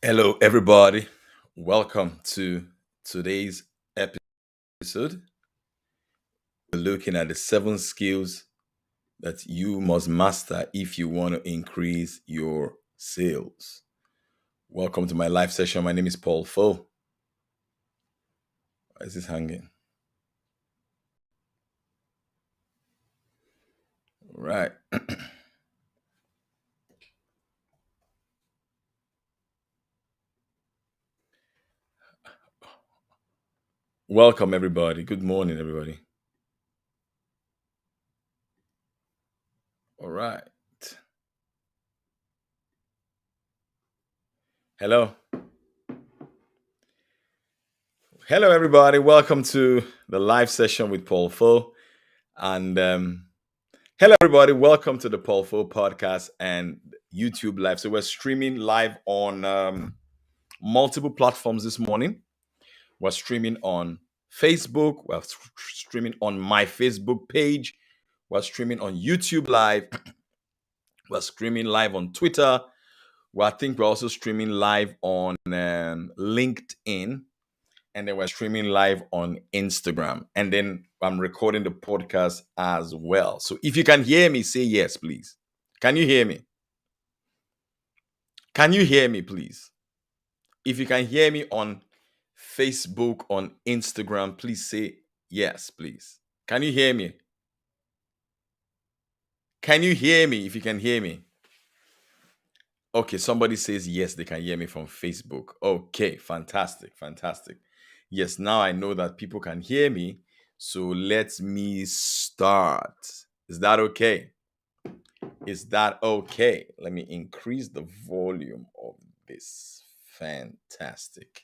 Hello, everybody. Welcome to today's episode. We're looking at the 7 skills that you must master if you want to increase your sales. Welcome to my live session. My name is Paul Fo. Why is this hanging? All right. Welcome, everybody. Good morning, everybody. All right. Hello. Hello, everybody. Welcome to the live session with Paul Fo. And hello, everybody. Welcome to the Paul Fo podcast and YouTube live. So we're streaming live on multiple platforms this morning. We're streaming on Facebook. We're streaming on my Facebook page. We're streaming on YouTube live. We're streaming live on Twitter. Well, I think we're also streaming live on LinkedIn. And then we're streaming live on Instagram. And then I'm recording the podcast as well. So if you can hear me, say yes, please. Can you hear me? Can you hear me, please? If you can hear me on Facebook, on Instagram, please say yes, please. Can you hear me? Can you hear me if you can hear me? Okay, somebody says yes, they can hear me from Facebook. Okay, fantastic, fantastic. Yes, now I know that people can hear me. So let me start. Is that okay? Is that okay? Let me increase the volume of this. Fantastic.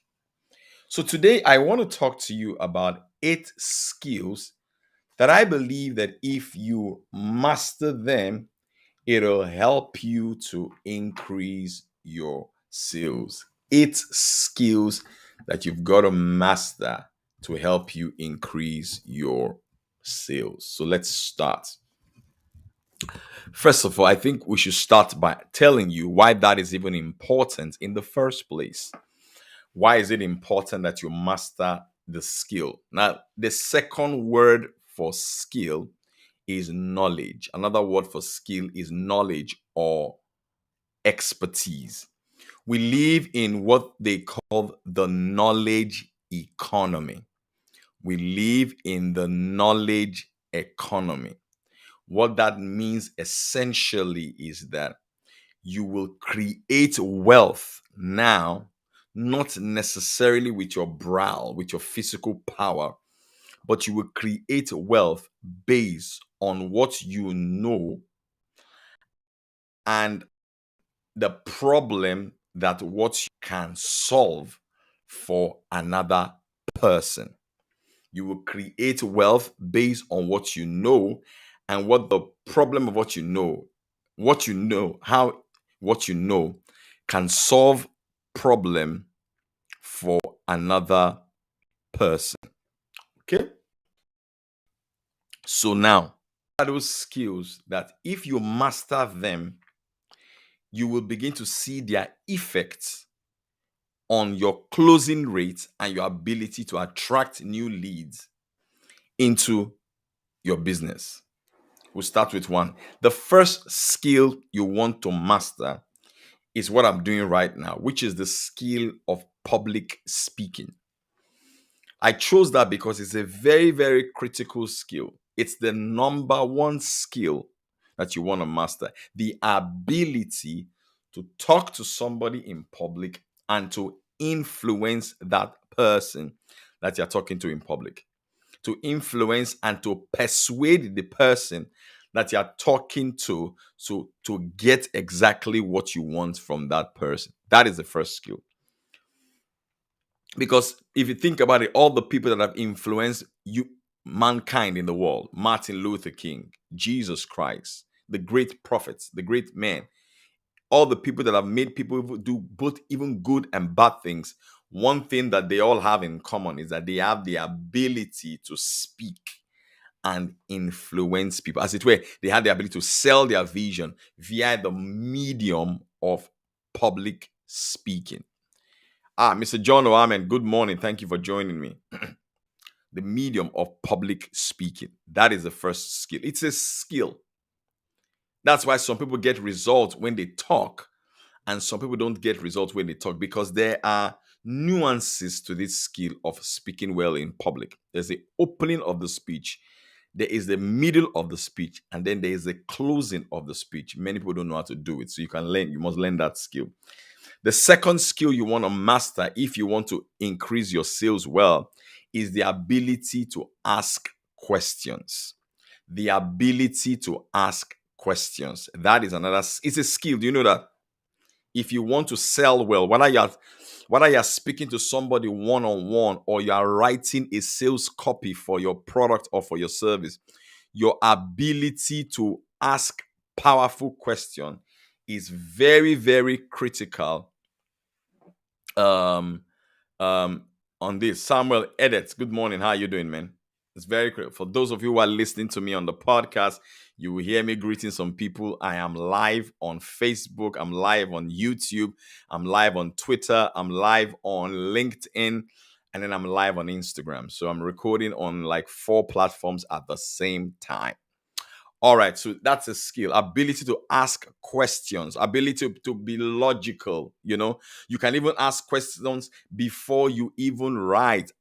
So today I want to talk to you about 8 skills that I believe that if you master them, it'll help you to increase your sales. 8 skills that you've got to master to help you increase your sales. So let's start. First of all, I think we should start by telling you why that is even important in the first place. Why is it important that you master the skill? Now, the second word for skill is knowledge. Another word for skill is knowledge or expertise. We live in what they call the knowledge economy. We live in the knowledge economy. What that means essentially is that you will create wealth now, not necessarily with your brow, with your physical power, but you will create wealth based on what you know and the problem that what you can solve for another person. You will create wealth based on what you know and what the problem of how what you know can solve problem for another person. Okay? So now, are those skills that if you master them, you will begin to see their effects on your closing rate and your ability to attract new leads into your business. We'll start with one. The first skill you want to master is what I'm doing right now, which is the skill of public speaking. I chose that because it's a very, very critical skill. It's the number one skill that you want to master. The ability to talk to somebody in public and to influence that person that you're talking to in public. To influence and to persuade the person that you're talking to, so to get exactly what you want from that person. That is the first skill. Because if you think about it, all the people that have influenced mankind in the world, Martin Luther King, Jesus Christ, the great prophets, the great men, all the people that have made people do both even good and bad things, one thing that they all have in common is that they have the ability to speak and influence people. As it were, they had the ability to sell their vision via the medium of public speaking. Mr. John Oamen, good morning. Thank you for joining me. The medium of public speaking. That is the first skill. It's a skill. That's why some people get results when they talk, and some people don't get results when they talk, because there are nuances to this skill of speaking well in public. There's the opening of the speech, there is the middle of the speech, and then there is the closing of the speech. Many people don't know how to do it, so you must learn that skill. The second skill you want to master if you want to increase your sales well is the ability to ask questions. The ability to ask questions. That is another, it's a skill. Do you know that? If you want to sell well, whether you're speaking to somebody one-on-one or you are writing a sales copy for your product or for your service, your ability to ask powerful questions is very, very critical. um on this. Samuel Edits, good morning. How are you doing, man? It's very critical. For those of you who are listening to me on the podcast, you will hear me greeting some people. I am live on Facebook. I'm live on YouTube. I'm live on Twitter. I'm live on LinkedIn. And then I'm live on Instagram. So I'm recording on like 4 platforms at the same time. All right, so that's a skill. Ability to ask questions, ability to be logical. You can even ask questions before you even write.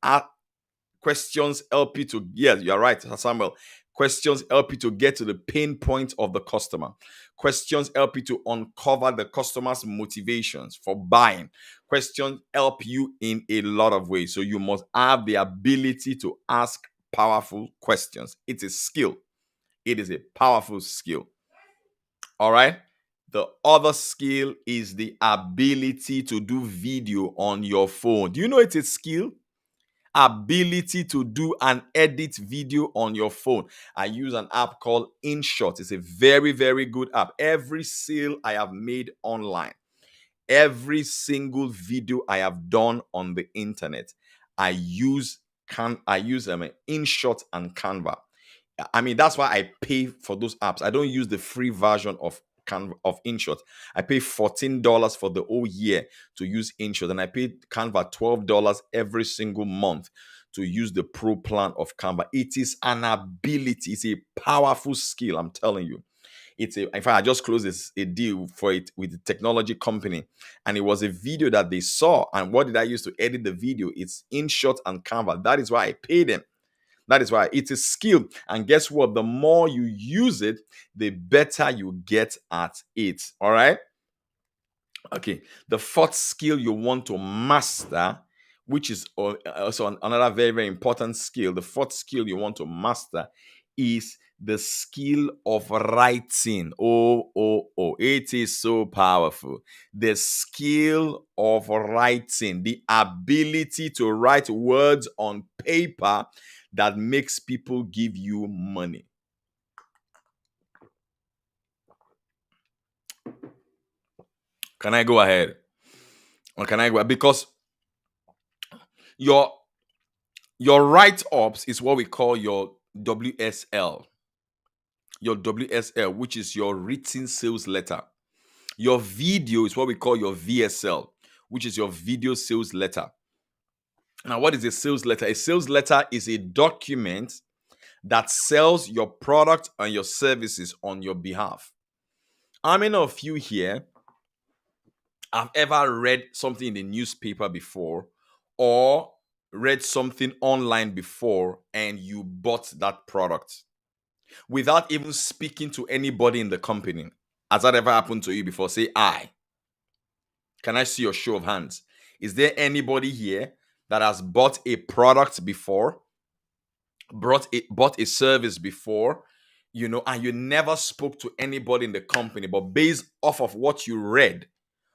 Questions help you to, yes, you're right, Samuel. Questions help you to get to the pain point of the customer. Questions help you to uncover the customer's motivations for buying. Questions help you in a lot of ways. So you must have the ability to ask powerful questions. It's a skill. It is a powerful skill. All right. The other skill is the ability to do video on your phone. Do you know it's a skill? Ability to do and edit video on your phone. I use an app called InShot. It's a very, very good app. Every sale I have made online, every single video I have done on the internet, I use InShot and Canva. I mean, that's why I pay for those apps. I don't use the free version of InShot. I pay $14 for the whole year to use InShot, and I pay Canva $12 every single month to use the pro plan of Canva. It is an ability. It's a powerful skill, I'm telling you. In fact, I just closed a deal for it with a technology company, and it was a video that they saw. And what did I use to edit the video? It's InShot and Canva. That is why I pay them. That is why it's a skill. And guess what? The more you use it, the better you get at it. All right. Okay. The fourth skill you want to master, which is also another very, very important skill. The fourth skill you want to master is the skill of writing. Oh, it is so powerful. The skill of writing, the ability to write words on paper that makes people give you money. Can I go ahead? Or can I go? Because your write-ups is what we call your WSL. Your WSL, which is your written sales letter. Your video is what we call your VSL, which is your video sales letter. Now, what is a sales letter? A sales letter is a document that sells your product and your services on your behalf. How many of you here have ever read something in the newspaper before or read something online before and you bought that product without even speaking to anybody in the company? Has that ever happened to you before? Say I. Can I see your show of hands? Is there anybody here that has bought a product before, bought a service before, and you never spoke to anybody in the company, but based off of what you read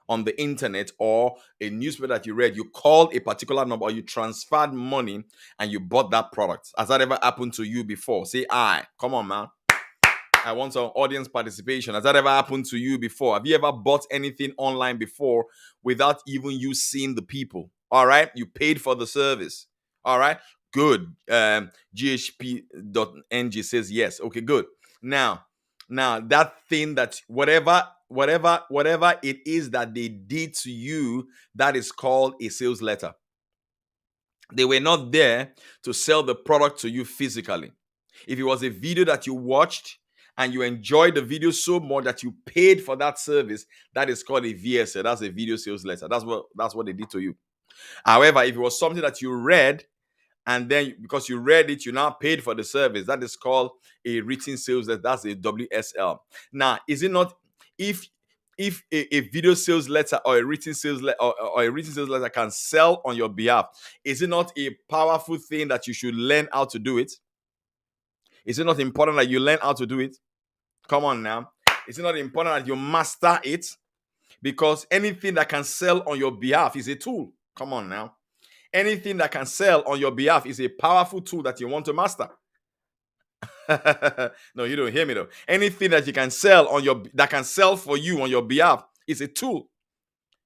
on the internet or a newspaper that you read, you called a particular number or you transferred money and you bought that product? Has that ever happened to you before? Say I. Come on, man. I want some audience participation. Has that ever happened to you before? Have you ever bought anything online before without even you seeing the people? All right. You paid for the service. All right. Good. GHP.ng says yes. Okay, good. Now that thing that whatever whatever it is that they did to you, that is called a sales letter. They were not there to sell the product to you physically. If it was a video that you watched and you enjoyed the video so much that you paid for that service, that is called a VSL. That's a video sales letter. That's what they did to you. However, if it was something that you read, and then because you read it, you now paid for the service, that is called a written sales letter. That's a WSL. Now, is it not, if a video sales letter or a written sales letter or a written sales letter can sell on your behalf, is it not a powerful thing that you should learn how to do it? Is it not important that you learn how to do it? Come on now. Is it not important that you master it? Because anything that can sell on your behalf is a tool. Come on now. Anything that can sell on your behalf is a powerful tool that you want to master. No, you don't hear me though. Anything that you can sell that can sell for you on your behalf is a tool.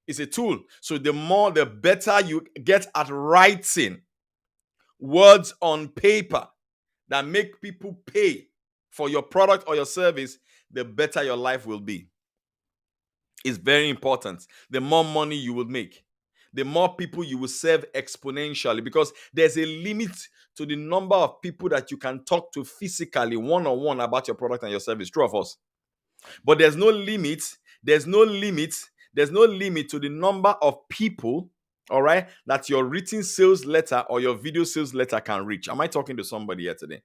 It's a tool. So the better you get at writing words on paper that make people pay for your product or your service, the better your life will be. It's very important. The more money you will make, the more people you will serve exponentially, because there's a limit to the number of people that you can talk to physically one-on-one about your product and your service. True of us. But there's no limit to the number of people, all right, that your written sales letter or your video sales letter can reach. Am I talking to somebody here today?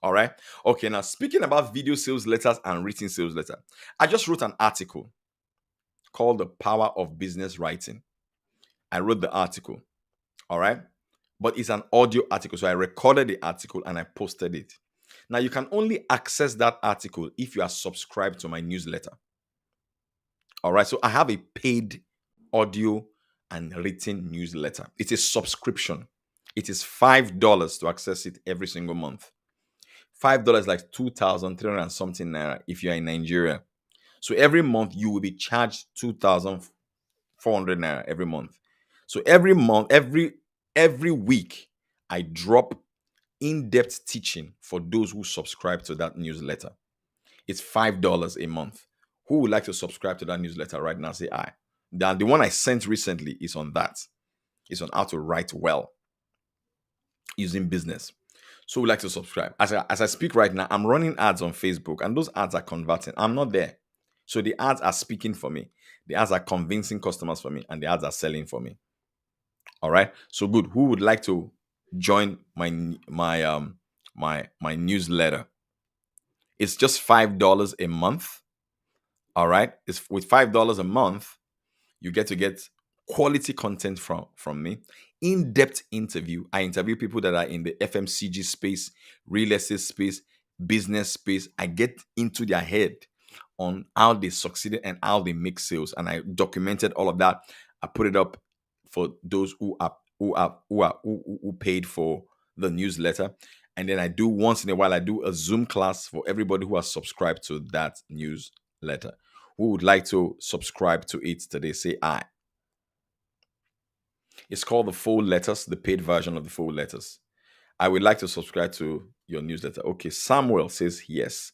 All right. Okay, now speaking about video sales letters and written sales letter, I just wrote an article called The Power of Business Writing. I wrote the article, all right? But it's an audio article, so I recorded the article and I posted it. Now, you can only access that article if you are subscribed to my newsletter. All right, so I have a paid audio and written newsletter. It's a subscription. It is $5 to access it every single month. $5 is like 2,300 and something naira if you're in Nigeria. So every month you will be charged 2,400 naira every month. So every month, every week, I drop in-depth teaching for those who subscribe to that newsletter. It's $5 a month. Who would like to subscribe to that newsletter right now? Say aye. The one I sent recently is on that. It's on how to write well using business. So we'd like to subscribe. As I speak right now, I'm running ads on Facebook, and those ads are converting. I'm not there. So the ads are speaking for me. The ads are convincing customers for me, and the ads are selling for me. All right. So good. Who would like to join my newsletter? It's just $5 a month. All right. It's with $5 a month, you get to get quality content from me. In-depth interview. I interview people that are in the FMCG space, real estate space, business space. I get into their head on how they succeeded and how they make sales, and I documented all of that. I put it up for those who paid for the newsletter. And then I do once in a while, I do a Zoom class for everybody who has subscribed to that newsletter. Who would like to subscribe to it today? Say aye. It's called the Full Letters, the paid version of the Full Letters. I would like to subscribe to your newsletter. Okay, Samuel says yes.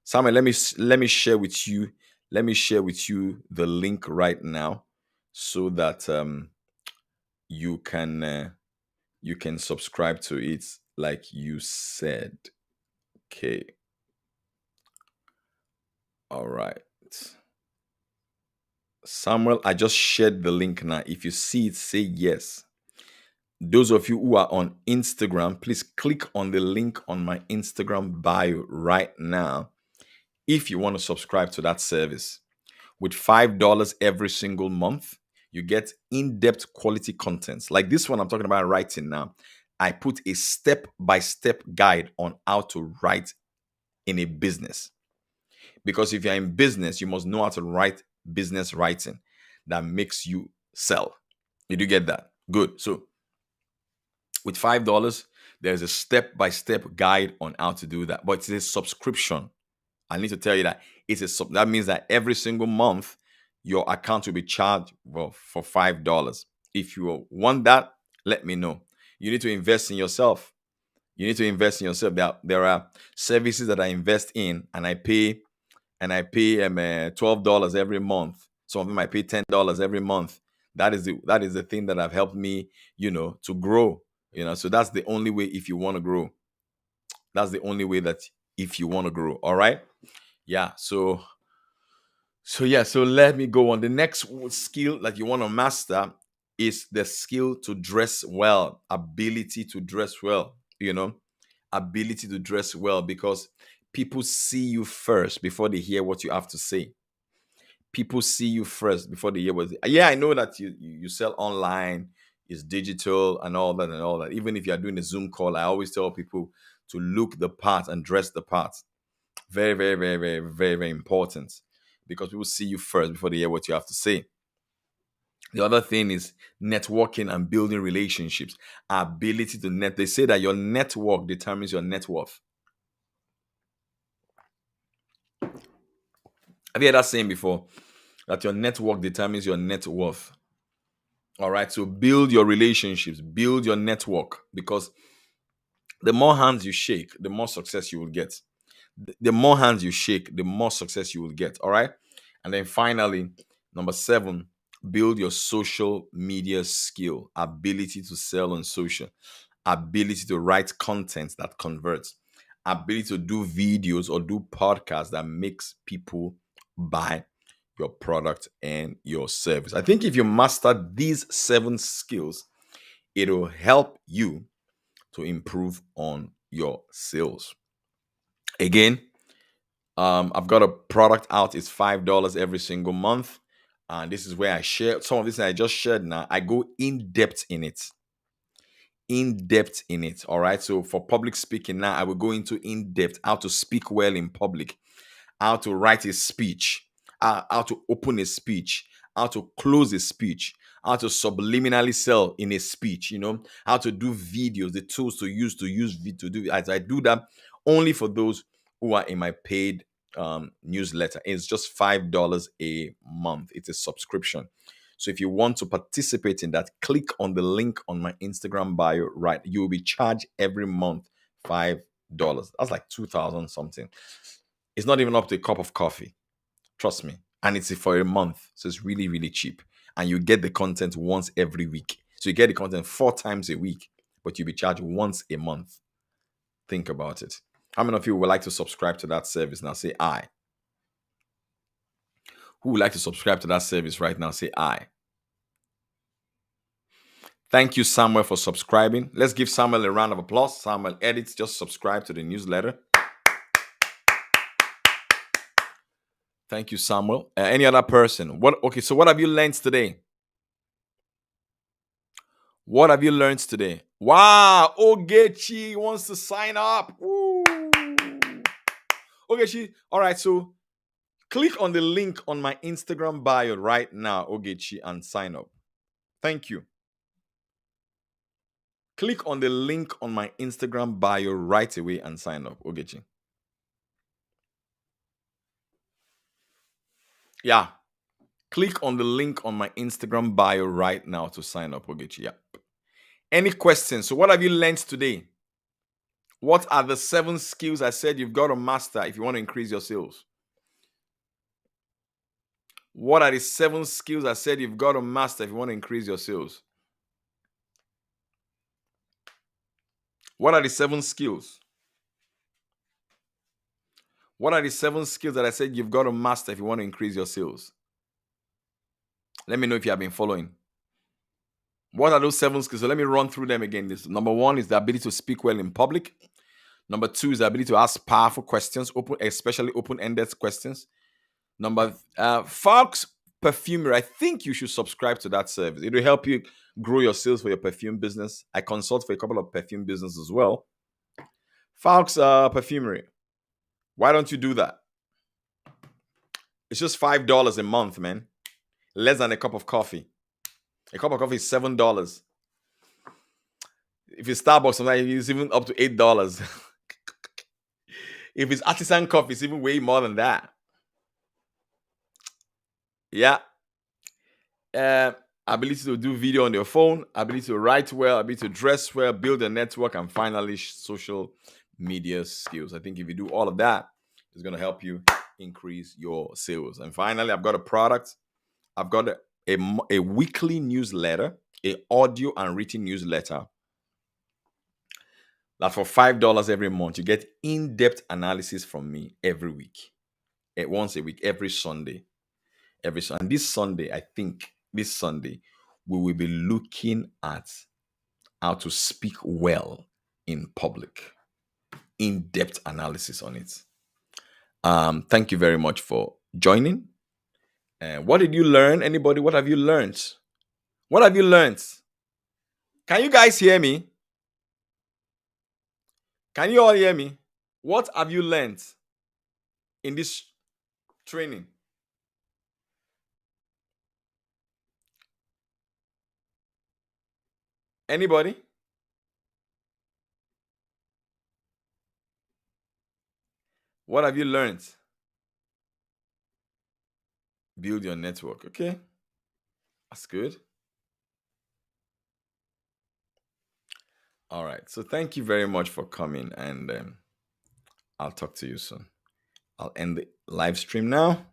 Samuel, let me share with you. Let me share with you the link right now, so that you can subscribe to it like you said. Okay. All right. Samuel, I just shared the link now. If you see it, say yes. Those of you who are on Instagram, please click on the link on my Instagram bio right now if you want to subscribe to that service. With $5 every single month, you get in-depth quality contents. Like this one I'm talking about writing now. I put a step-by-step guide on how to write in a business. Because if you're in business, you must know how to write business writing that makes you sell. You do get that? Good. So with $5, there's a step-by-step guide on how to do that. But it's a subscription. I need to tell you that that means that every single month, your account will be charged for $5. If you want that, let me know. You need to invest in yourself. You need to invest in yourself. There are services that I invest in, and I pay and I pay $12 every month. Some of them I pay $10 every month. That is the thing that have helped me, to grow. So that's the only way if you want to grow. That's the only way that if you want to grow. All right. Yeah. So let me go on. The next skill that you want to master is the skill to dress well, ability to dress well, ability to dress well, because people see you first before they hear what you have to say. People see you first before they hear what. Yeah, I know that you sell online, it's digital and all that and all that. Even if you are doing a Zoom call, I always tell people to look the part and dress the part. Very, very, very, very, very, very important, because people see you first before they hear what you have to say. The other thing is networking and building relationships. Ability to net. They say that your network determines your net worth. Have you heard that saying before? That your network determines your net worth. All right. So build your relationships, build your network, because the more hands you shake, the more success you will get. The more hands you shake, the more success you will get. All right. And then finally, number 7, build your social media skill, ability to sell on social, ability to write content that converts, ability to do videos or do podcasts that makes people buy your product and your service. I think if you master these 7 skills, it'll help you to improve on your sales. Again, I've got a product out. It's $5 every single month. And this is where I share some of this I just shared now. I go in depth in it. All right. So for public speaking now, I will go into in depth how to speak well in public, how to write a speech, how to open a speech, how to close a speech, how to subliminally sell in a speech, how to do videos, the tools to use to do. As I do that only for those who are in my paid newsletter. It's just $5 a month. It's a subscription. So if you want to participate in that, click on the link on my Instagram bio. Right, you will be charged every month $5. That's like 2,000 something. It's not even up to a cup of coffee. Trust me. And it's for a month. So it's really, really cheap. And you get the content once every week. So you get the content 4 times a week, but you'll be charged once a month. Think about it. How many of you would like to subscribe to that service? Now say I. Who would like to subscribe to that service right now? Say I. Thank you, Samuel, for subscribing. Let's give Samuel a round of applause. Samuel Edits, just subscribe to the newsletter. Thank you, Samuel. Any other person? So what have you learned today? What have you learned today? Wow, Ogechi wants to sign up. Woo. Ogechi, all right, so click on the link on my Instagram bio right now, Ogechi, and sign up. Thank you. Click on the link on my Instagram bio right away and sign up, Ogechi. Yeah. Click on the link on my Instagram bio right now to sign up, Ogechi. Yeah. Any questions? So what have you learned today? What are the 7 skills I said you've got to master if you want to increase your sales? What are the 7 skills I said you've got to master if you want to increase your sales? What are the 7 skills? What are the 7 skills that I said you've got to master if you want to increase your sales? Let me know if you have been following. What are those 7 skills? So let me run through them again. Number 1 is the ability to speak well in public. Number 2 is the ability to ask powerful questions, especially open-ended questions. Number Fox Perfumery. I think you should subscribe to that service. It will help you grow your sales for your perfume business. I consult for a couple of perfume businesses as well. Fox Perfumery. Why don't you do that? It's just $5 a month, man. Less than a cup of coffee. A cup of coffee is $7. If it's Starbucks, sometimes it's even up to $8. If it's artisan coffee, it's even way more than that. Yeah. Ability to do video on your phone, ability to write well, ability to dress well, build a network, and finally social media skills. I think if you do all of that, it's going to help you increase your sales. And finally, I've got a product. I've got a weekly newsletter, a audio and written newsletter that for $5 every month, you get in-depth analysis from me every week, once a week, every Sunday. And this Sunday, I think this Sunday, we will be looking at how to speak well in public, in-depth analysis on it. Thank you very much for joining. What did you learn? Anybody, what have you learned? What have you learned? Can you guys hear me? Can you all hear me? What have you learned in this training? Anybody? What have you learned? Build your network. Okay. That's good. All right. So thank you very much for coming, and I'll talk to you soon. I'll end the live stream now.